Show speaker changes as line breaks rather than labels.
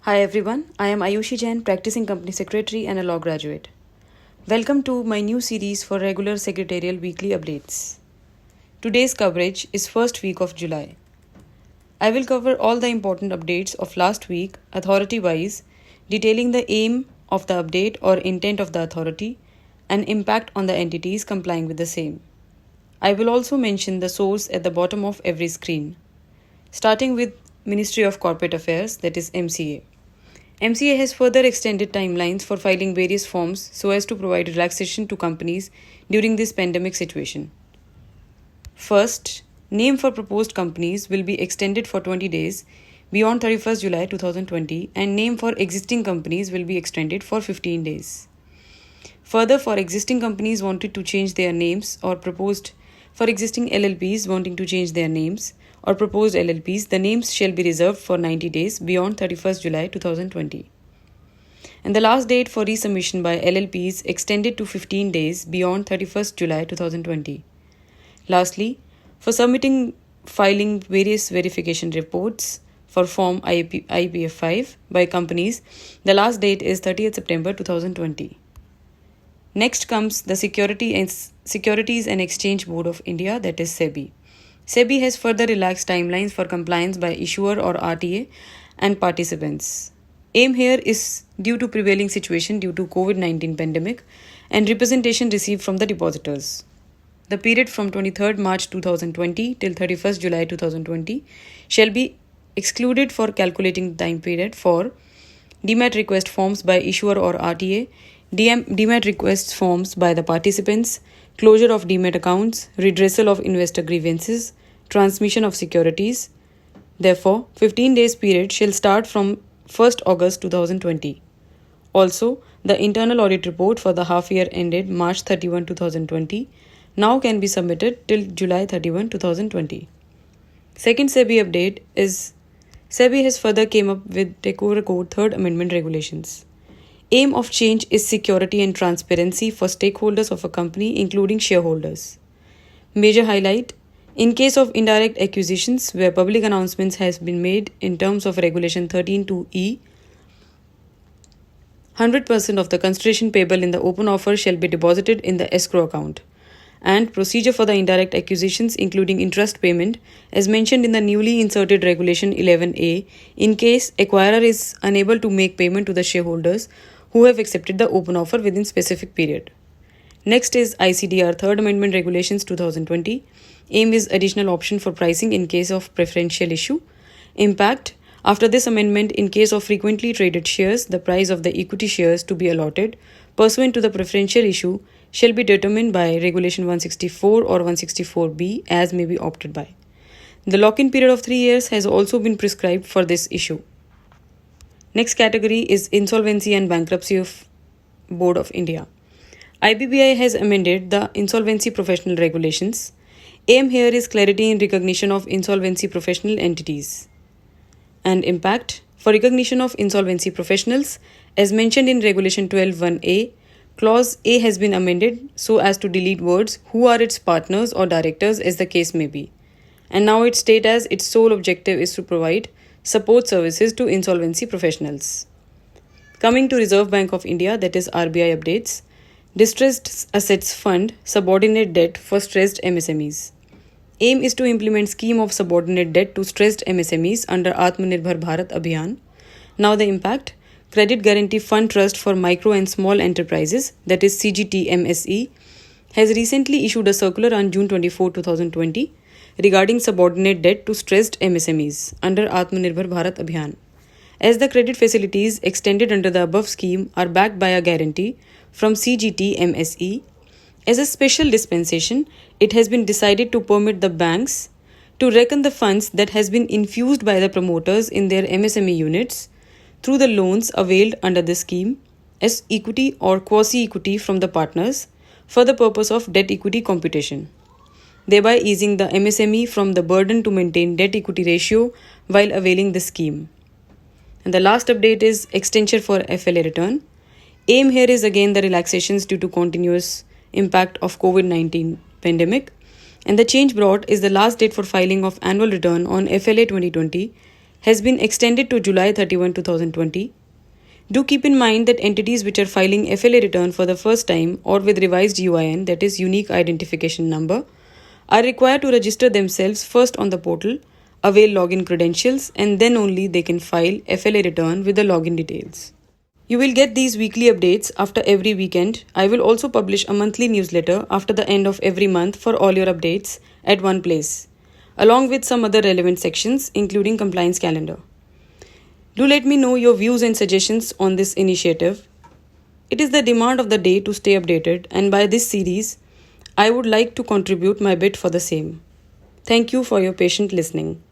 Hi everyone, I am Ayushi Jain, practicing company secretary and a law graduate. Welcome to my new series for regular secretarial weekly updates. Today's coverage is first week of July. I will cover all the important updates of last week authority-wise, detailing the aim of the update or intent of the authority and impact on the entities complying with the same. I will also mention the source at the bottom of every screen. Starting with Ministry of Corporate Affairs, that is MCA. MCA has further extended timelines for filing various forms so as to provide relaxation to companies during this pandemic situation. First, name for proposed companies will be extended for 20 days beyond 31st July 2020 and name for existing companies will be extended for 15 days. Further, for existing companies wanted to change their names or proposed for existing LLPs wanting to change their names or proposed LLPs, the names shall be reserved for 90 days beyond 31st July 2020. And the last date for resubmission by LLPs extended to 15 days beyond 31st July 2020. Lastly, for filing various verification reports for Form IPF5 by companies, the last date is 30th September 2020. Next comes the Securities and Exchange Board of India, that is SEBI. SEBI has further relaxed timelines for compliance by issuer or RTA and participants. Aim here is due to prevailing situation due to COVID-19 pandemic and representation received from the depositors. The period from 23rd March 2020 till 31st July 2020 shall be excluded for calculating time period for demat request forms by issuer or RTA, demat requests forms by the participants, closure of demat accounts, redressal of investor grievances, transmission of securities. Therefore, 15 days period shall start from 1st August 2020. Also, the internal audit report for the half year ended March 31, 2020 now can be submitted till July 31, 2020. Second SEBI update is SEBI has further came up with Takeover Code 3rd Amendment regulations. Aim of change is security and transparency for stakeholders of a company, including shareholders. Major highlight: in case of indirect acquisitions where public announcements has been made in terms of Regulation 13(2)(e), 100% of the consideration payable in the open offer shall be deposited in the escrow account. And procedure for the indirect acquisitions, including interest payment, as mentioned in the newly inserted Regulation 11A, in case acquirer is unable to make payment to the shareholders who have accepted the open offer within specific period. Next is ICDR 3rd Amendment Regulations 2020. Aim is additional option for pricing in case of preferential issue. Impact: after this amendment, in case of frequently traded shares, the price of the equity shares to be allotted pursuant to the preferential issue shall be determined by Regulation 164 or 164B as may be opted by. The lock-in period of 3 years has also been prescribed for this issue. Next category is Insolvency and Bankruptcy of Board of India. IBBI has amended the Insolvency Professional Regulations. Aim here is clarity in recognition of insolvency professional entities. And impact: for recognition of insolvency professionals, as mentioned in Regulation 12(1)(a), Clause A has been amended so as to delete words who are its partners or directors as the case may be. And now it states as its sole objective is to provide support services to insolvency professionals. Coming to Reserve Bank of India, that is RBI updates. Distressed Assets Fund subordinate debt for stressed MSMEs. Aim is to implement scheme of subordinate debt to stressed MSMEs under Atmanirbhar Bharat Abhiyan. Now the impact: Credit Guarantee Fund Trust for Micro and Small Enterprises, that is CGTMSE, has recently issued a circular on June 24, 2020 regarding subordinate debt to stressed MSMEs under Atmanirbhar Bharat Abhiyan. As the credit facilities extended under the above scheme are backed by a guarantee from CGTMSE, as a special dispensation, it has been decided to permit the banks to reckon the funds that has been infused by the promoters in their MSME units through the loans availed under this scheme as equity or quasi-equity from the partners for the purpose of debt-equity computation, thereby easing the MSME from the burden to maintain debt-equity ratio while availing the scheme. And the last update is extension for FLA return. Aim here is again the relaxations due to continuous impact of COVID-19 pandemic, and the change brought is the last date for filing of annual return on FLA 2020 has been extended to July 31, 2020. Do keep in mind that entities which are filing FLA return for the first time or with revised UIN, that is Unique Identification Number, are required to register themselves first on the portal, avail login credentials, and then only they can file FLA return with the login details. You will get these weekly updates after every weekend. I will also publish a monthly newsletter after the end of every month for all your updates at one place, along with some other relevant sections, including compliance calendar. Do let me know your views and suggestions on this initiative. It is the demand of the day to stay updated, and by this series, I would like to contribute my bit for the same. Thank you for your patient listening.